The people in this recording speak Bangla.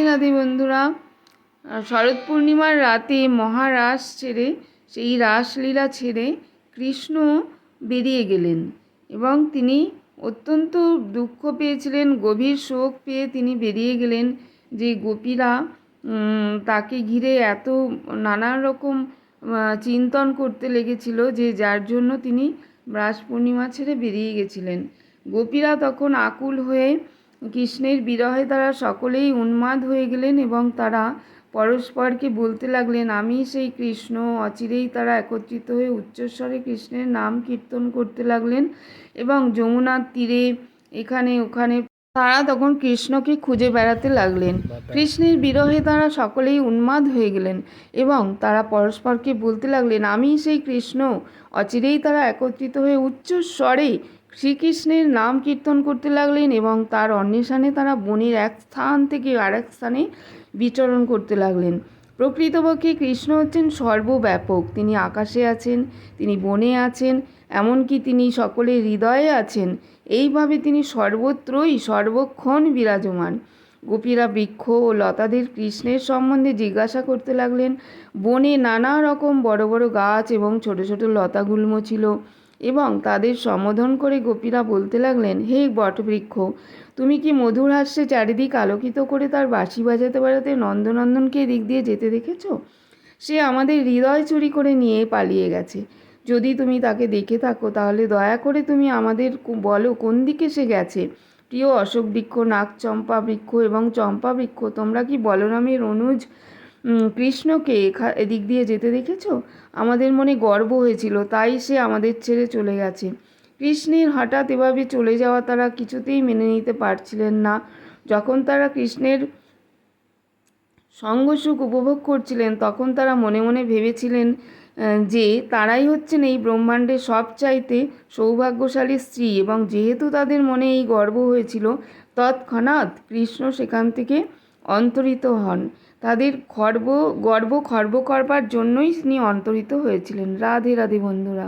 রাধে বন্ধুরা। শরৎ পূর্ণিমার রাতে মহারাস ছেড়ে, সেই রাসলীলা ছেড়ে কৃষ্ণ বেরিয়ে গেলেন এবং তিনি অত্যন্ত দুঃখ পেয়েছিলেন, গভীর শোক পেয়ে তিনি বেরিয়ে গেলেন। যে গোপীরা তাকে ঘিরে এত নানান রকম চিন্তন করতে লেগেছিল, যে যার জন্য তিনি রাস পূর্ণিমা ছেড়ে বেরিয়ে গেছিলেন। গোপীরা তখন আকুল হয়ে কৃষ্ণের বিরহে তারা সকলেই উন্মাদ হয়ে গেলেন এবং তারা পরস্পরকে বলতে লাগলেন, আমি সেই কৃষ্ণ। অচিরেই তারা একত্রিত হয়ে উচ্চস্বরে কৃষ্ণের নাম কীর্তন করতে লাগলেন এবং যমুনার তীরে এখানে ওখানে তারা তখন কৃষ্ণকে খুঁজে বেড়াতে লাগলেন। কৃষ্ণের বিরহে তারা সকলেই উন্মাদ হয়ে গেলেন এবং তারা পরস্পরকে বলতে লাগলেন, আমি সেই কৃষ্ণ। অচিরেই তারা একত্রিত হয়ে উচ্চস্বরে শ্রীকৃষ্ণের নাম কীর্তন করতে লাগলেন এবং তার অন্বেষণে তারা বনের এক স্থান থেকে আরেক স্থানে বিচরণ করতে লাগলেন। প্রকৃতপক্ষে কৃষ্ণ হচ্ছেন সর্বব্যাপক। তিনি আকাশে আছেন, তিনি বনে আছেন, এমনকি তিনি সকলের হৃদয়ে আছেন। এইভাবে তিনি সর্বত্রই সর্বক্ষণ বিরাজমান। গোপীরা বৃক্ষ ও লতাদের কৃষ্ণের সম্বন্ধে জিজ্ঞাসা করতে লাগলেন। বনে নানা রকম বড় বড় গাছ এবং ছোট ছোট লতাগুল্ম ছিল এবং তাদের সম্বোধন করে গোপীরা বলতে লাগলেন, হে বটবৃক্ষ, তুমি কি মধুর হাস্যে চারিদিক আলোকিত করে তার বাঁশি বাজাতে বাজাতে নন্দনন্দনকে এদিক দিয়ে যেতে দেখেছ? সে আমাদের হৃদয় চুরি করে নিয়ে পালিয়ে গেছে। যদি তুমি তাকে দেখে থাকো তাহলে দয়া করে তুমি আমাদের বলো কোন দিকে সে গেছে। প্রিয় অশোক বৃক্ষ, নাগচম্পা বৃক্ষ এবং চম্পা বৃক্ষ, তোমরা কি বলরামের অনুজ কৃষ্ণকে এদিক দিয়ে যেতে দেখেছ? আমাদের মনে গর্ব হয়েছিল, তাই সে আমাদের ছেড়ে চলে গেছে। কৃষ্ণের হঠাৎ এভাবে চলে যাওয়া তারা কিছুতেই মেনে নিতে পারছিলেন না। যখন তারা কৃষ্ণের সঙ্গসুখ উপভোগ করছিলেন তখন তারা মনে মনে ভেবেছিলেন যে তারাই হচ্ছেন এই ব্রহ্মাণ্ডের সবচাইতে সৌভাগ্যশালী স্ত্রী, এবং যেহেতু তাদের মনে এই গর্ব হয়েছিল, তৎক্ষণাৎ কৃষ্ণ সেখান থেকে অন্তরিত হন। তাদের গর্ব খর্ব করবার জন্যই তিনি অন্তরিত হয়েছিলেন। রাধে রাধে বন্ধুরা।